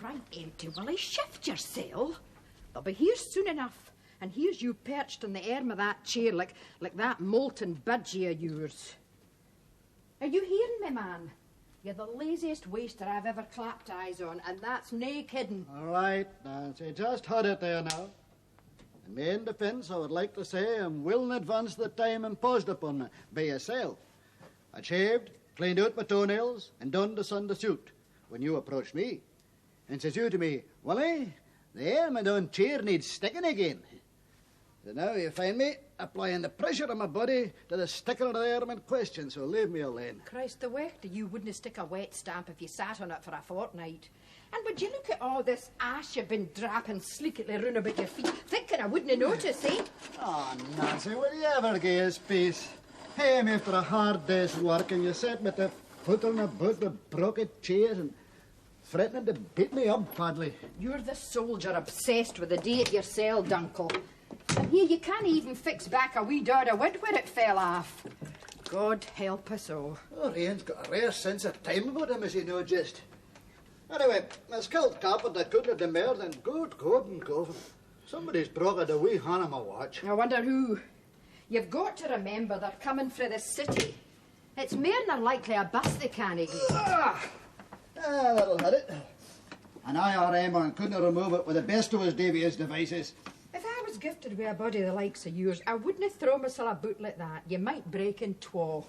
Right, empty, Wily, shift yourself. They'll be here soon enough. And here's you perched on the arm of that chair like that molten budgie of yours. Are you hearing me, man? You're the laziest waster I've ever clapped eyes on, and that's nae kidding. All right, Nancy, just hold it there now. In main defence, I would like to say I'm well in advance of the time imposed upon me by yourself. I shaved, cleaned out my toenails, and donned the Sunday suit when you approached me. And says you to me, Wily, the arm of the chair needs sticking again. So now you find me applying the pressure of my body to the sticker of the arm in question, so leave me alone. Christ, the work you wouldn't stick a wet stamp if you sat on it for a fortnight. And would you look at all this ash you've been drapping sleekily round about your feet, thinking I wouldn't notice, eh? Oh, Nancy, will you ever give us peace? Came after a hard day's work and you sat with the foot on about the broken chairs and threatening to beat me up badly. You're the soldier obsessed with the day at your cell, Duncle. And here you can't even fix back a wee dart of wood where it fell off. God help us all. Oh, Ian's got a rare sense of time about him, as you know, just. Anyway, a skilled carpenter couldn't have done more than good and coffin. Somebody's broken the wee hand of my watch. I wonder who. You've got to remember they're coming for the city. It's more than likely a bus they can't get. That'll hit it. An IRA man couldn't remove it with the best of his devious devices. If I was gifted with a body the likes of yours, I wouldn't throw myself a boot like that. You might break in twa.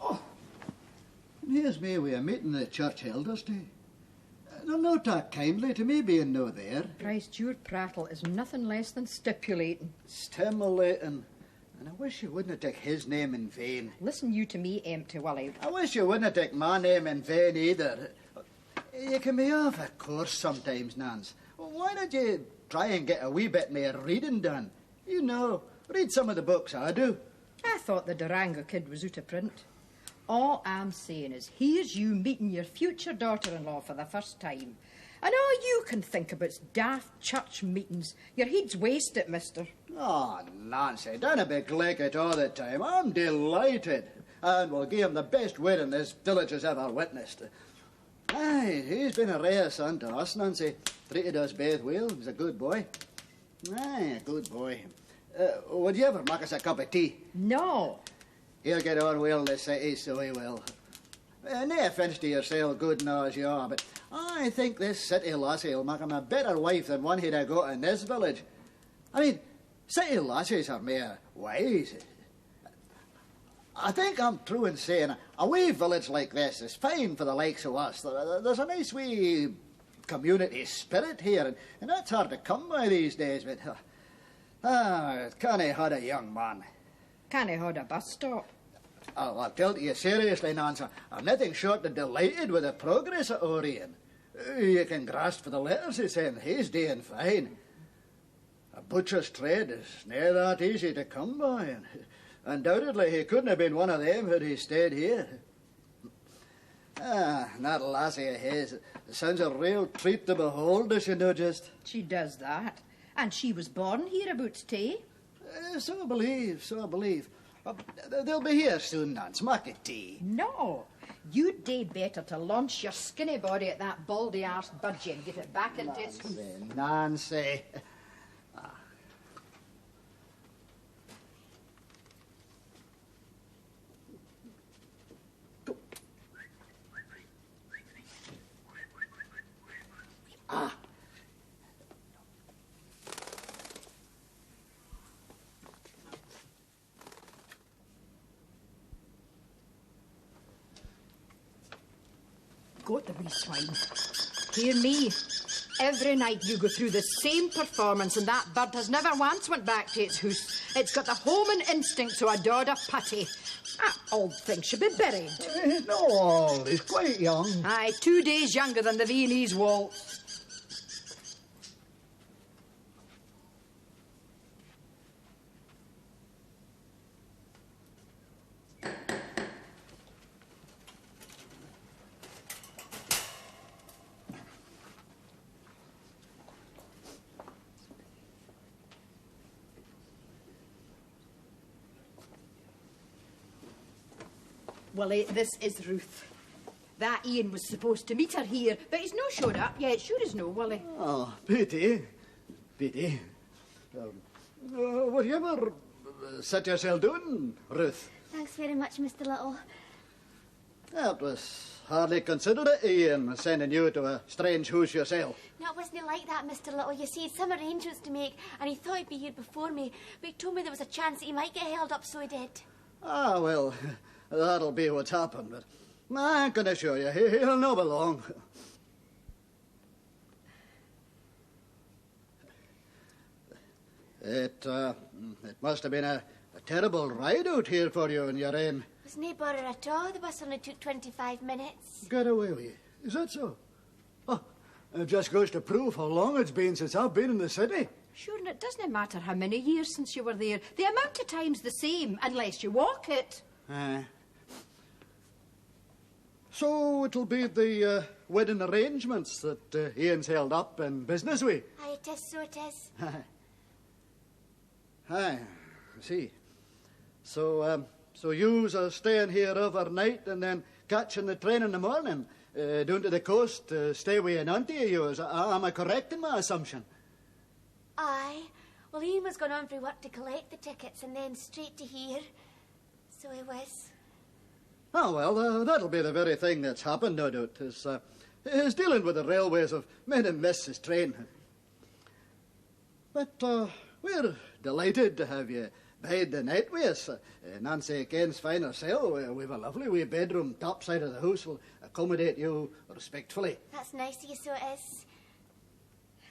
Oh, here's me with a meeting the church elders day. They'll no talk kindly to me being no there. Christ, your prattle is nothing less than stipulating. Stimulating. And I wish you wouldn't take his name in vain. Listen you to me, empty, Wily. I wish you wouldn't take my name in vain either. You can be off a course sometimes, Nance. Why don't you try and get a wee bit more reading done? You know, read some of the books I do. I thought the Durango Kid was out of print. All I'm saying is, here's you meeting your future daughter-in-law for the first time. And all you can think about's daft church meetings. Your head's wasted, mister. Oh, Nancy, don't be glaikit all the time. I'm delighted. And we'll give him the best wedding this village has ever witnessed. Aye, he's been a rare son to us, Nancy. Treated us both well. He's a good boy. Aye, a good boy. Would you ever make us a cup of tea? No. He'll get on well in the city, so he will. No offence to yourself, good now as you are, but I think this city lassie will make him a better wife than one he'd have got in this village. I mean, city lassies are mere wise. I think I'm true in saying a wee village like this is fine for the likes of us. There's a nice wee community spirit here, and that's hard to come by these days, but... can't I had a young man? Can't I hold a bus stop? I'll tell you seriously, Nancy, I'm nothing short of delighted with the progress of Orion. You can grasp for the letters he's saying. He's doing fine. A butcher's trade is near that easy to come by, and undoubtedly he couldn't have been one of them had he stayed here. That lassie of his sounds a real treat to behold, does she know, just? She does that. And she was born hereabouts, too. So I believe. They'll be here soon, Nance. Make it tea. No. You'd do better to launch your skinny body at that baldy-arsed budgie and get it back into its... Nancy. got the wee swine. Hear me. Every night you go through the same performance and that bird has never once went back to its hoose. It's got the homing instinct to adored a putty. That old thing should be buried. No, old. He's quite young. Aye, 2 days younger than the Viennese waltz. Willie, this is Ruth. That Ian was supposed to meet her here, but he's no showed up yet. Sure as no, Willie. Oh, pity. Pity. What you ever set yourself doing, Ruth? Thanks very much, Mr. Little. That was hardly considerate, Ian, sending you to a strange house yourself. No, it wasn't like that, Mr. Little. You see, he had some arrangements to make, and he thought he'd be here before me, but he told me there was a chance that he might get held up, so he did. Ah, well, that'll be what's happened, but I can assure you, he'll not be long. It must have been a terrible ride out here for you in your rain. It was no bother at all. The bus only took 25 minutes. Get away with you. Is that so? Oh, it just goes to prove how long it's been since I've been in the city. Sure, and it doesn't matter how many years since you were there. The amount of time's the same, unless you walk it. So it'll be the wedding arrangements that Ian's held up in business with? Aye, it is, so it is. Aye, I see. So yous are staying here overnight and then catching the train in the morning down to the coast to stay with an auntie of yours. Am I correct in my assumption? Aye. Well, Ian was going on for work to collect the tickets and then straight to here. So he was. Oh, well, that'll be the very thing that's happened, no doubt, is dealing with the railways of men and miss his train. But we're delighted to have you bide the night with us. Nancy Kane's fine herself. We've a lovely wee bedroom top side of the house. Will accommodate you respectfully. That's nice of you, so it is.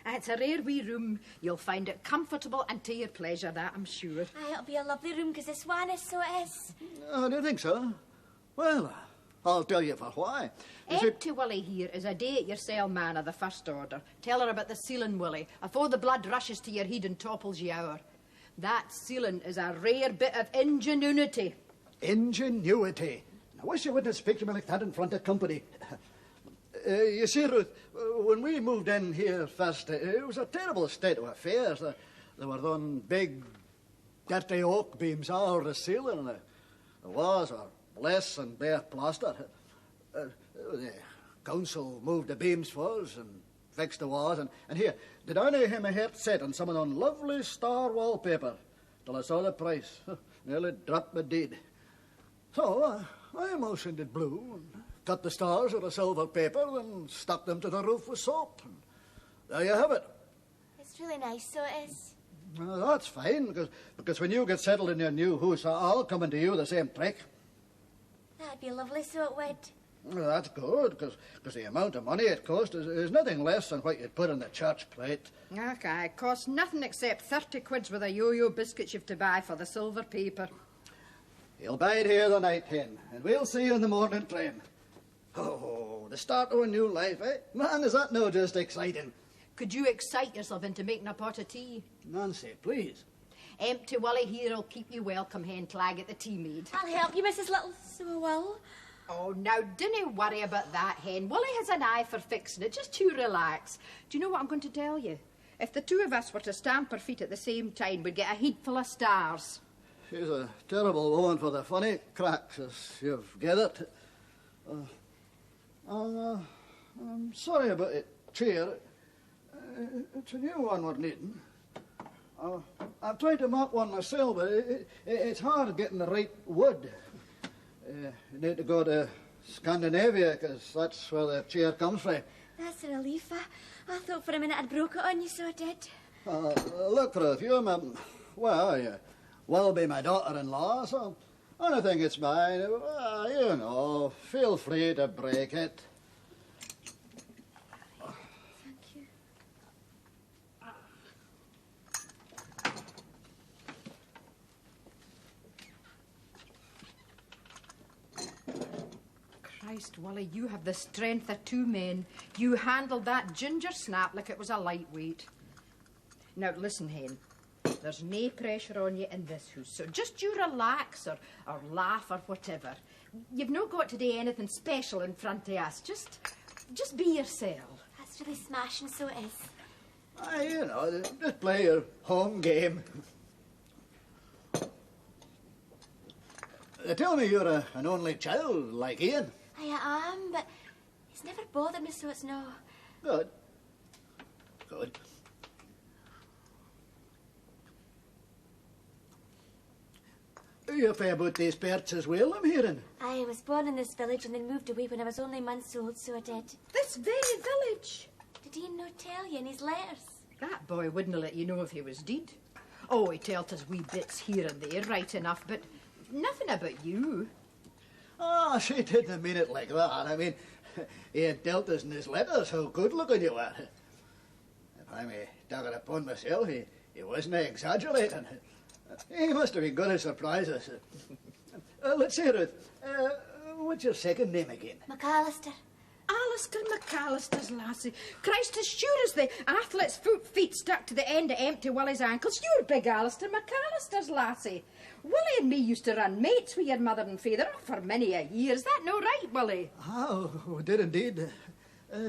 It's a rare wee room. You'll find it comfortable and to your pleasure, that I'm sure. Aye, it'll be a lovely room because this one is, so it is. Oh, do you think so? Well, I'll tell you for why. Empty Willie here is a day at your cell man of the first order. Tell her about the ceiling, Willie, afore the blood rushes to your head and topples you over. That ceiling is a rare bit of ingenuity. Ingenuity? I wish you wouldn't speak to me like that in front of company. You see, Ruth, when we moved in here first, it was a terrible state of affairs. There were those big, dirty oak beams all over the ceiling. The walls were less and bare plaster. The council moved the beams for us and fixed the walls. And here, did I know him a heart set on some of them lovely star wallpaper till I saw the price. Nearly dropped my deed. So I motioned it blue and cut the stars out of silver paper and stuck them to the roof with soap. And there you have it. It's really nice, so it is. Well, that's fine, because when you get settled in your new house, I'll come into you the same trick. That'd be lovely, so it would. Well, that's good, because the amount of money it cost is nothing less than what you'd put in the church plate. Okay, it costs nothing except 30 quids with a yo-yo biscuits you've to buy for the silver paper. You'll bide here the night, Hen, and we'll see you in the morning train. Oh, the start of a new life, eh? Man, is that no just exciting? Could you excite yourself into making a pot of tea? Nancy, please. Empty Willie here'll keep you welcome, hen Clag, at the tea maid. I'll help you, Mrs. Little, so I will. Oh, now, dinna worry about that, hen. Willie has an eye for fixing it. Just you relax. Do you know what I'm going to tell you? If the two of us were to stamp our feet at the same time, we'd get a heap full of stars. She's a terrible woman for the funny cracks, as you've gathered. I'm sorry about it, chair. It's a new one we're needing. I've tried to make one myself, but it's hard getting the right wood. You need to go to Scandinavia, because that's where the chair comes from. That's a relief. I thought for a minute I'd broke it on you, so I did. Look, Ruth, you will be my daughter-in-law, so anything it's mine, feel free to break it. Christ, Willie, you have the strength of two men. You handled that ginger snap like it was a lightweight. Now, listen, Hen. There's no pressure on you in this house, so just you relax or laugh or whatever. You've not got to do anything special in front of us. Just be yourself. That's really smashing, so it is. Aye, you know, just play your home game. They tell me you're an only child, like Ian. I am, but he's never bothered me, so it's no. Good. Good. You fair about these perts as well, I'm hearing. I was born in this village and then moved away when I was only months old, so I did. This very village. Did Ian not tell you in his letters? That boy wouldn't let you know if he was dead. Oh, he told us wee bits here and there, right enough, but nothing about you. Ah, she didn't mean it like that. I mean, he had dealt us in his letters how good-looking you were. If I may take it upon myself, he wasn't exaggerating. He must have been good at surprises. Let's see, Ruth. What's your second name again? McAllister. Alistair McAllister's lassie. Christ, as sure as the athlete's feet stuck to the end of empty Willie's ankles, you're big Alistair McAllister's lassie. Willie and me used to run mates with your mother and father for many a year. Is that no right, Willie? Oh, we did indeed.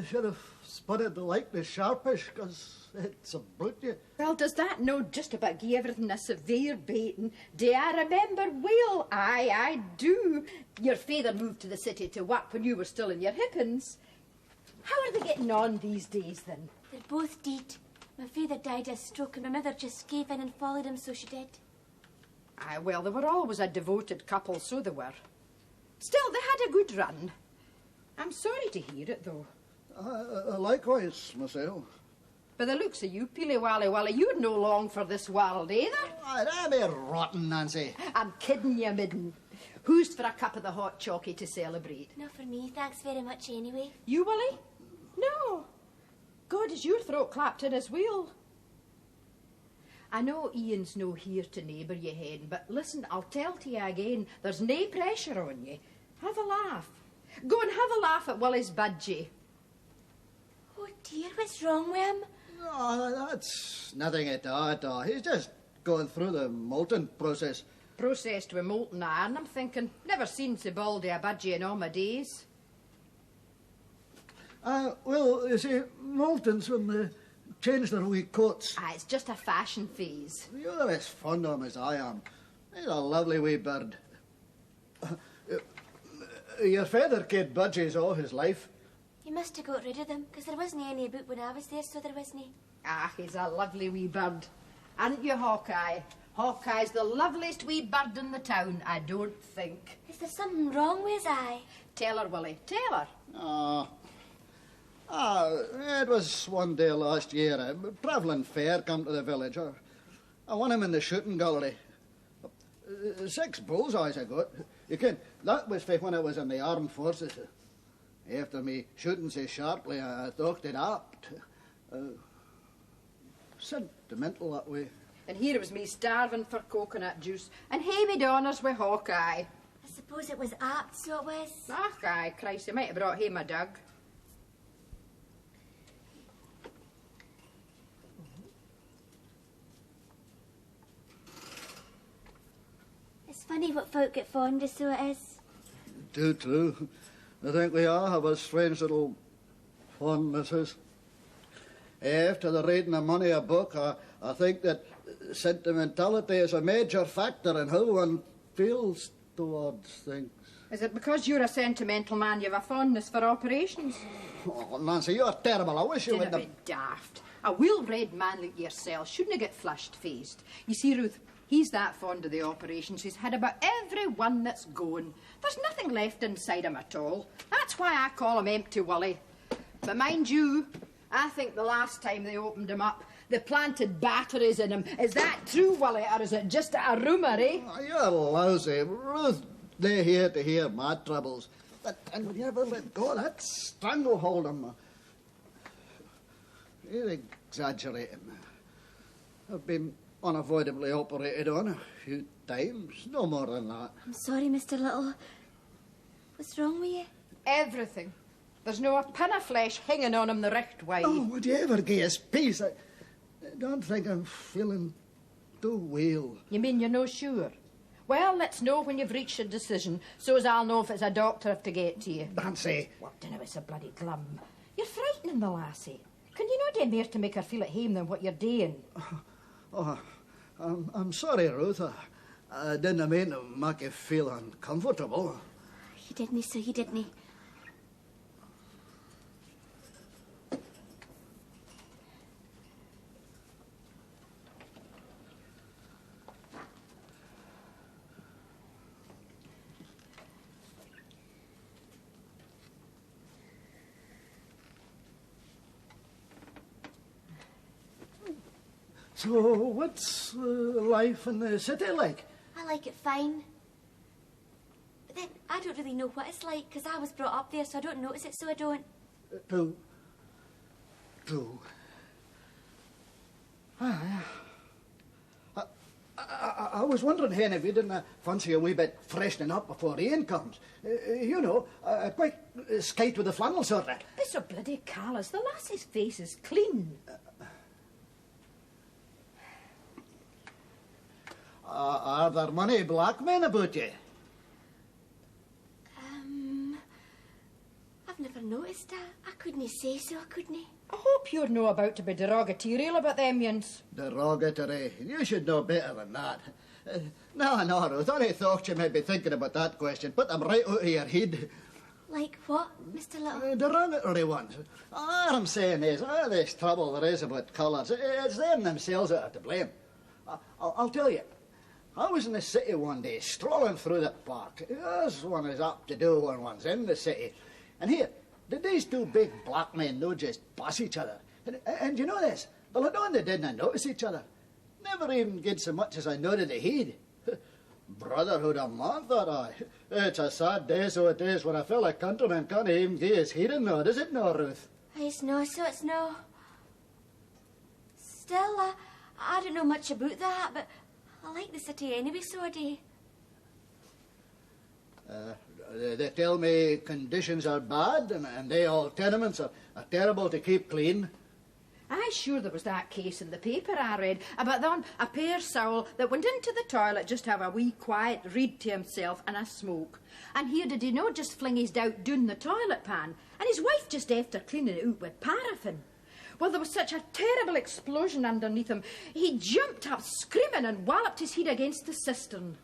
Should have spotted the likeness sharpish, because it's a brute, you. Well, does that no just about give everything a severe baiting? Do I remember well? Aye, I do. Your father moved to the city to work when you were still in your hippins. How are they getting on these days, then? They're both dead. My father died of a stroke and my mother just gave in and followed him, so she did. Aye, well, they were always a devoted couple, so they were. Still, they had a good run. I'm sorry to hear it, though. Likewise, myself. By the looks of you, Peely Wally, you're no long for this world either. That'd be rotten, Nancy. I'm kidding you, midden. Who's for a cup of the hot chalky to celebrate? Not for me, thanks very much anyway. You, Willie? No. God, is your throat clapped in as well? I know Ian's no here to neighbour you, Hen, but listen, I'll tell to you again, there's no pressure on you. Have a laugh. Go and have a laugh at Willie's budgie. Oh dear, what's wrong with him? No, that's nothing at all. He's just going through the molting process. Processed with molten iron, I'm thinking. Never seen so baldy a budgie in all my days. Well, you see, moltons, when they change their wee coats. Ah, it's just a fashion phase. You're as fond of him as I am. He's a lovely wee bird. Your father kid budgies all his life. You must have got rid of them, because there wasn't any about when I was there, so there wasn't. Ah, he's a lovely wee bird. Aren't you, Hawkeye? Hawkeye's the loveliest wee bird in the town, I don't think. Is there something wrong with his eye? Tell her, Willie, tell her. It was one day last year. A travelling fair come to the village. I won him in the shooting gallery. 6 bullseyes I got. You can. That was for when I was in the armed forces. After me shooting so sharply, I thought it apt. Sentimental that way. And here was me starving for coconut juice, and hey me honours with Hawkeye. I suppose it was apt, so it was. Ah, aye, Christ, you might have brought him a dug. It's funny what folk get fond of, so it is. Too true. I think we all have our strange little fondnesses. After the reading of many a book, I think that sentimentality is a major factor in how one feels towards things. Is it because you're a sentimental man you have a fondness for operations? Oh, Nancy, you're terrible. I wish you Dinna wouldn't have... be daft. A well-read man like yourself shouldn't get flushed-faced. You see, Ruth, he's that fond of the operations. He's had about every one that's going. There's nothing left inside him at all. That's why I call him Empty Willie. But mind you, I think the last time they opened him up, they planted batteries in him. Is that true, Willie, or is it just a rumour, eh? Oh, you're lousy. Ruth, they're here to hear my troubles. And when you ever let go, that stranglehold him. You're exaggerating. I've been unavoidably operated on a few times, no more than that. I'm sorry, Mr. Little. What's wrong with you? Everything. There's no a pin of flesh hanging on him the recht way. Oh, would you ever give us peace? I don't think I'm feeling too well. You mean you're no sure? Well, let's know when you've reached a decision, so as I'll know if it's a doctor have to get to you. Nancy. What dinna it's a bloody glum. You're frightening the lassie. Can you not do more to make her feel at home than what you're doing? Oh, I'm sorry, Ruth. I didn't mean to make you feel uncomfortable. He didn't, so he didn't. So, what's life in the city like? I like it fine. But then I don't really know what it's like, because I was brought up there, so I don't notice it, so I don't. True. I was wondering, Hen, if you didn't fancy a wee bit freshening up before rain comes. You know, quite skate with the flannel sort of. Be so bloody callous. The lassie's face is clean. Are there many black men about you? I've never noticed that. I couldn't say so, couldn't I? I hope you're no about to be derogatorial about them yins. Derogatory. You should know better than that. No, Ruth. I thought you might be thinking about that question. Put them right out of your head. Like what, Mr. Little? Derogatory ones. All I'm saying is, all this trouble there is about colours, it's them themselves that are to blame. I'll tell you. I was in the city one day, strolling through the park, as one is apt to do when one's in the city. And here, did these two big black men no just pass each other? And you know this? Well, I know they didn't notice each other. Never even get so much as I noted the head. Brotherhood of man, thought I. It's a sad day, so it is, when a fellow countryman can't even get his head in nod, is it no, Ruth? It's no, so it's no. Still, I don't know much about that, but I like the city anyway, so I do. They tell me conditions are bad and they all tenements are terrible to keep clean. Aye, sure there was that case in the paper I read about a pair soul that went into the toilet just to have a wee quiet read to himself and a smoke. And here did he no just fling his doubt down the toilet pan, and his wife just after cleaning it out with paraffin. Well, there was such a terrible explosion underneath him. He jumped up screaming and walloped his head against the cistern.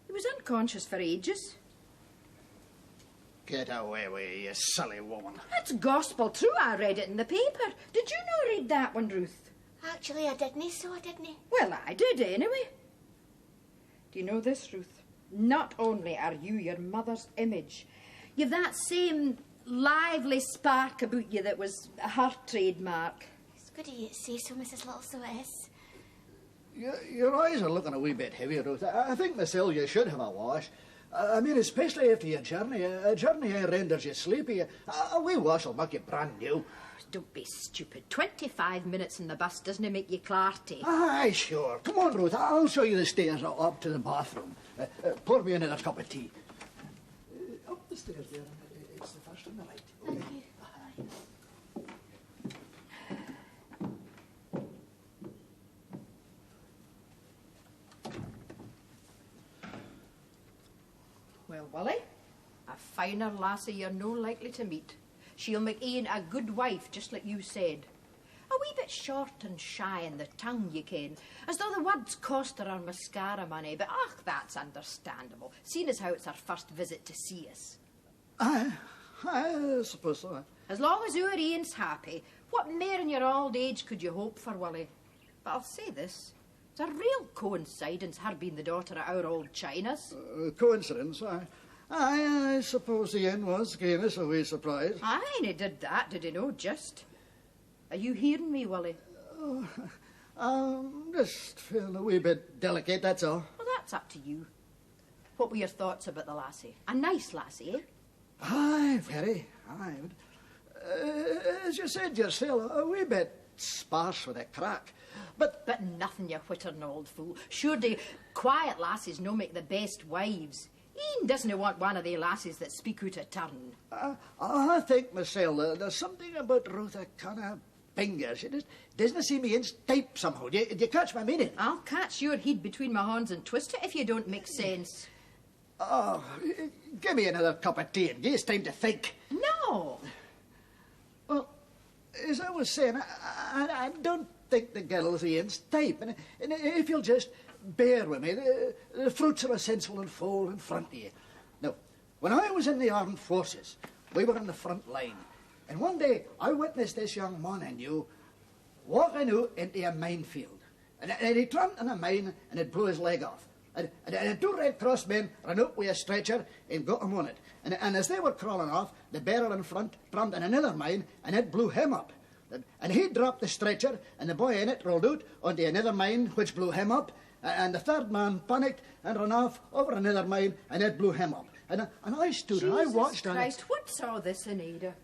He was unconscious for ages. Get away with you, you silly woman. That's gospel true. I read it in the paper. Did you not read that one, Ruth? Actually, I didn't, so I didn't. Well, I did anyway. Do you know this, Ruth? Not only are you your mother's image, you've that same lively spark about you that was her trademark. It's good of you to say so, Mrs. Little, so it is. Your eyes are looking a wee bit heavy, Ruth. I think myself you should have a wash. I mean, especially after your journey. A journey renders you sleepy. A wee wash will make you brand new. Don't be stupid. 25 minutes in the bus doesn't make you clarty. Aye, sure. Come on, Ruth. I'll show you the stairs up to the bathroom. Pour me another cup of tea. Up the stairs there. It's the first on the right. Thank you. Well, Willie, a finer lassie you're no likely to meet. She'll make Ian a good wife, just like you said. A wee bit short and shy in the tongue, you ken, as though the words cost her mascara money, but that's understandable, seeing as how it's her first visit to see us. I suppose so. As long as our Ian's happy, what more in your old age could you hope for, Willie? But I'll say this, it's a real coincidence her being the daughter of our old Chinas. Coincidence, I suppose Ian was giving us a wee surprise. Aye, and he did that, did he no, just? Are you hearing me, Willie? Just feeling a wee bit delicate, that's all. Well, that's up to you. What were your thoughts about the lassie? A nice lassie, eh? Aye, very. Aye. As you said yourself, a wee bit sparse with a crack. But nothing, you whittering old fool. Sure, the quiet lassies no make the best wives. Ian doesn't want one of the lasses that speak out of turn. I think myself, there's something about Ruth that kind of fingers. She just doesn't see me in type somehow. Do you catch my meaning? I'll catch your head between my horns and twist it if you don't make sense. Oh, give me another cup of tea and give us time to think. No. Well, as I was saying, I don't think the girl's Ian's type. And if you'll just bear with me, the fruits of a sense will unfold in front of you. Now, when I was in the armed forces, we were in the front line. And one day, I witnessed this young man I knew walking out into a minefield. And he tramped in a mine and it blew his leg off. And 2 Red Cross men ran up with a stretcher and got him on it. And as they were crawling off, the barrel in front tramped in another mine and it blew him up. And he dropped the stretcher and the boy in it rolled out onto another mine which blew him up. And the third man panicked and ran off over another mine and it blew him up. And I stood and I watched. Jesus Christ, what's all this in Ada?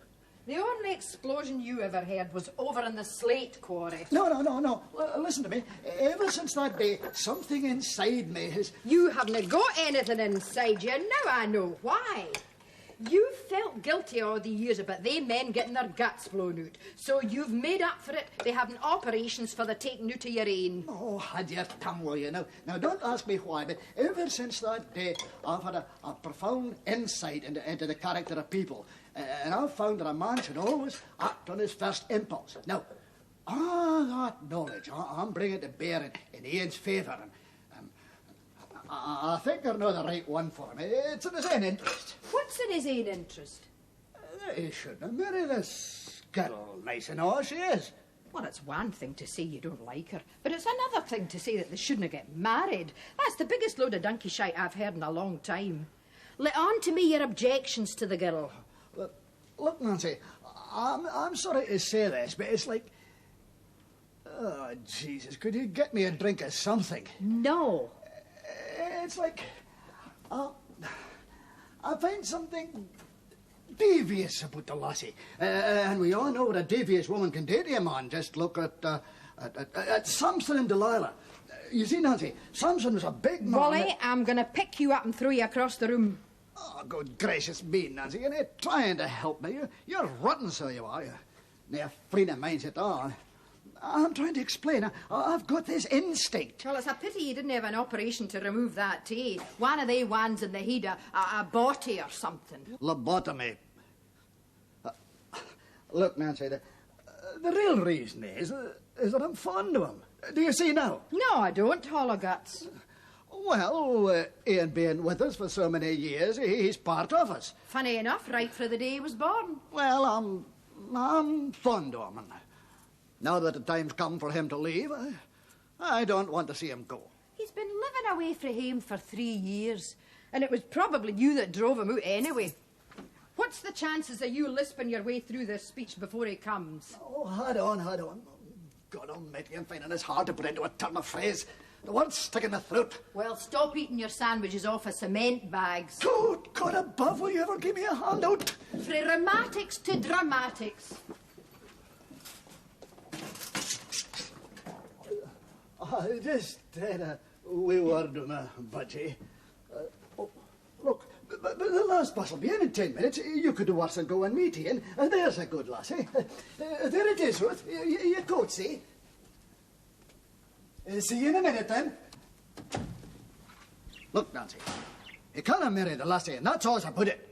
The only explosion you ever heard was over in the slate quarry. No. Listen to me. Ever since that day, something inside me has... You haven't got anything inside you. Now I know why. You felt guilty all the years about they men getting their guts blown out. So you've made up for it by having operations for the taking out of your ain. Oh, had your tongue, will you? Now, don't ask me why, but ever since that day, I've had a profound insight into the character of people. And I've found that a man should always act on his first impulse. Now, all that knowledge I'm bringing to bear in Ian's favour. And I think I know the right one for him. It's in his own interest. What's in his own interest? He shouldn't marry this girl, nice and all she is. Well, it's one thing to say you don't like her, but it's another thing to say that they shouldn't get married. That's the biggest load of donkey shite I've heard in a long time. Let on to me your objections to the girl. Look, Nancy, I'm sorry to say this, but it's like... Oh, Jesus, could you get me a drink of something? No. It's like... I find something devious about the lassie. And we all know what a devious woman can do to a man. Just look at Samson and Delilah. You see, Nancy, Samson was a big man... Wally, I'm going to pick you up and throw you across the room. Oh, good gracious me, Nancy, you're not trying to help me. You're rotten, so you are. You're near free of minds at all. I'm trying to explain. I've got this instinct. Well, it's a pity you didn't have an operation to remove that teeth. One of they ones in the head, a body or something. Lobotomy. Look, Nancy, the real reason is that I'm fond of him. Do you see now? No, I don't, Hologuts. Well, Ian being with us for so many years, he's part of us. Funny enough, right for the day he was born. Well, I'm fond of him. And now that the time's come for him to leave, I don't want to see him go. He's been living away from home for 3 years, and it was probably you that drove him out anyway. What's the chances of you lisping your way through this speech before he comes? Oh, hold on. God almighty, I'm finding this hard to put into a turn of phrase. The words stick in my throat. Well, stop eating your sandwiches off of cement bags. Good God above, will you ever give me a handout? From rheumatics to dramatics. I just had a wee word with my budgie. Look, but the last bus will be in 10 minutes. You could do worse than go and meet Ian. There's a good lassie. There it is, Ruth. Your coat, see? See you in a minute, then. Look, Nancy, you can't marry the lassie, and that's all as I put it.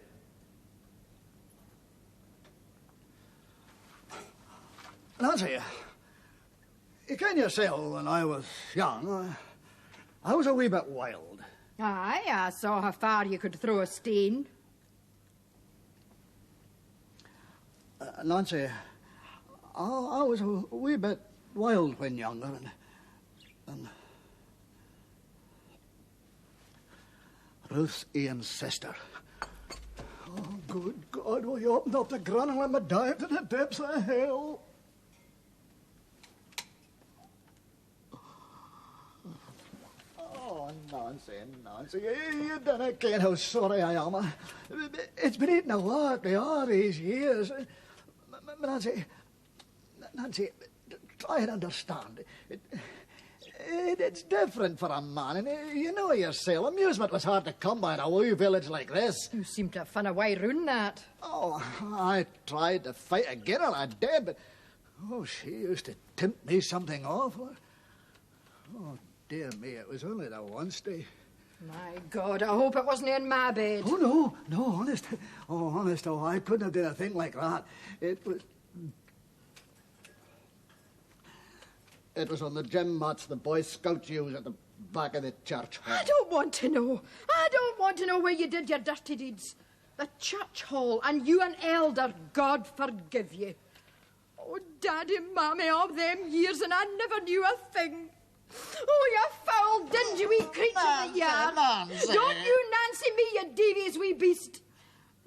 Nancy, you can yourself, when I was young, I was a wee bit wild. Aye, I saw how far you could throw a stain. Nancy, I was a wee bit wild when younger, and Ruth's Ian's sister. Oh, good God, will you open up the ground and let me dive to the depths of hell? Oh, Nancy, you don't care how sorry I am. It's been eating a lot me all these years. Nancy, try and understand. It's different for a man, and you know yourself, amusement was hard to come by in a wee village like this. You seem to have found a way round that. Oh, I tried to fight again, and I did, but she used to tempt me something awful. Oh, dear me, it was only the once day. My God, I hope it wasn't in my bed. Oh, no, honest. I couldn't have done a thing like that. It was on the gym mats the Boy Scouts use at the back of the church hall. I don't want to know. I don't want to know where you did your dirty deeds. The church hall, and you an elder, God forgive you. Oh, Daddy, Mammy, all them years, and I never knew a thing. Oh, you foul, dingy wee creature of the yard. Nancy. Don't you Nancy me, you devious wee beast.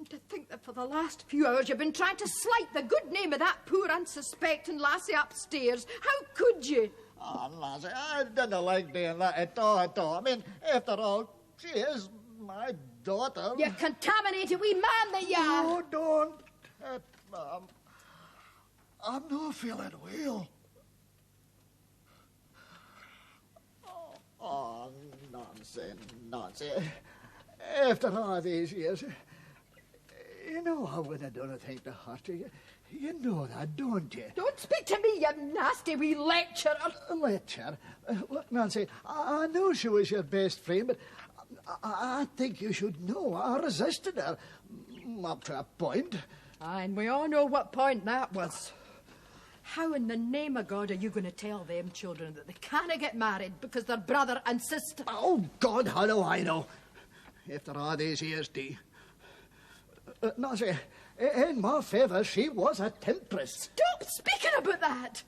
And to think that for the last few hours you've been trying to slight the good name of that poor unsuspecting lassie upstairs. How could you? Oh, Nancy, I didn't like doing that at all. I mean, after all, she is my daughter. You contaminated wee man that you are. Oh, don't, Ma'am. I'm not feeling well. Oh, Nancy. After all these years, you know I wouldn't have done a thing to hurt you. You know that, don't you? Don't speak to me, you nasty wee lecturer. Lecture? Look, Nancy, I know she was your best friend, but I think you should know I resisted her up to a point. Aye, and we all know what point that was. How in the name of God are you going to tell them children that they can't get married because they're brother and sister? Oh, God, how do I know? After all these years, Dee. Nancy, in my favour, she was a temptress. Stop speaking about that.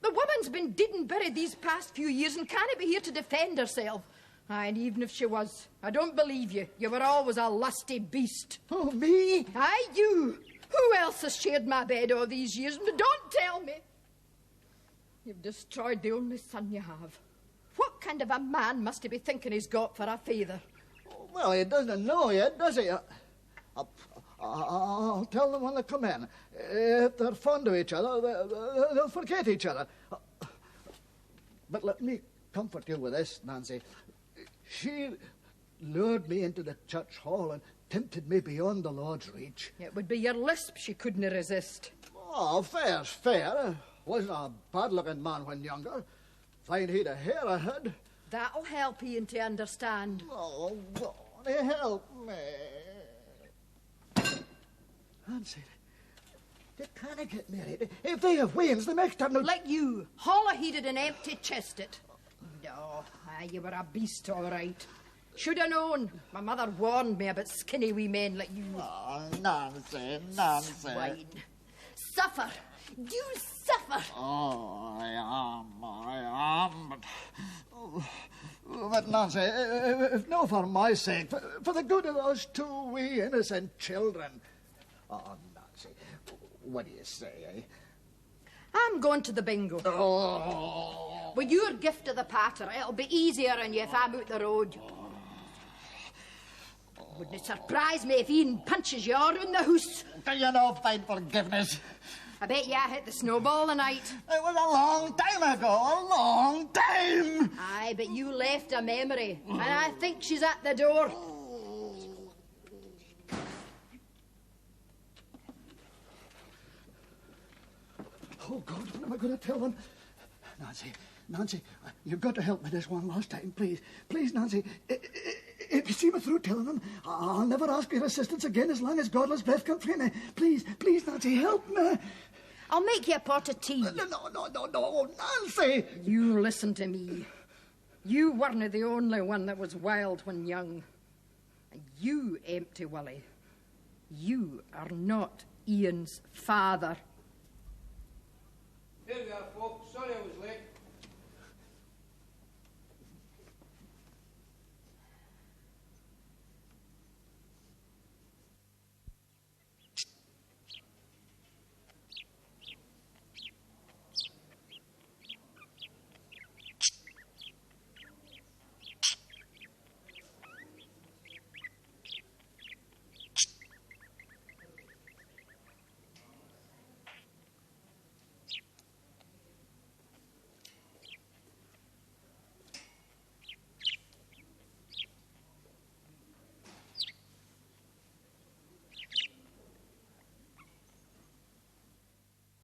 The woman's been dead and buried these past few years and can't be here to defend herself. Aye, and even if she was, I don't believe you. You were always a lusty beast. Oh, me? Aye, you. Who else has shared my bed all these years? Don't tell me. You've destroyed the only son you have. What kind of a man must he be thinking he's got for a father? Well, he doesn't know yet, does he? I'll tell them when they come in. If they're fond of each other, they'll forget each other. But let me comfort you with this, Nancy. She lured me into the church hall and tempted me beyond the Lord's reach. It would be your lisp she couldn't resist. Oh, fair's fair. Wasn't a bad-looking man when younger. Find he'd a hair ahead. That'll help Ian to understand. Oh, God, help me. Nancy, they can't get married. If they have wains, the next time... Like you, hollow-headed and empty-chested. No, you were a beast, all right. Should have known. My mother warned me about skinny wee men like you. Oh, Nancy. Swine. Suffer. You suffer. Oh, I am. But Nancy, if not for my sake, for the good of those two wee innocent children. Oh, Nancy, what do you say, eh? I'm going to the bingo. Oh. With your gift of the patter, it'll be easier on you if I'm out the road. Wouldn't it surprise me if Ian punches you all in the house? Do you know, find forgiveness? I bet you I hit the snowball tonight. It was a long time ago, a long time. Aye, but you left a memory, and I think she's at the door. Oh, God, what am I going to tell them? Nancy, you've got to help me this one last time, please. Please, Nancy. If you see me through telling them, I'll never ask your assistance again as long as Godless breath comes free me. Please, Nancy, help me. I'll make you a pot of tea. No, Nancy. You listen to me. You weren't the only one that was wild when young. And you, empty Willie, you are not Ian's father. Here we are, folks. Sorry I was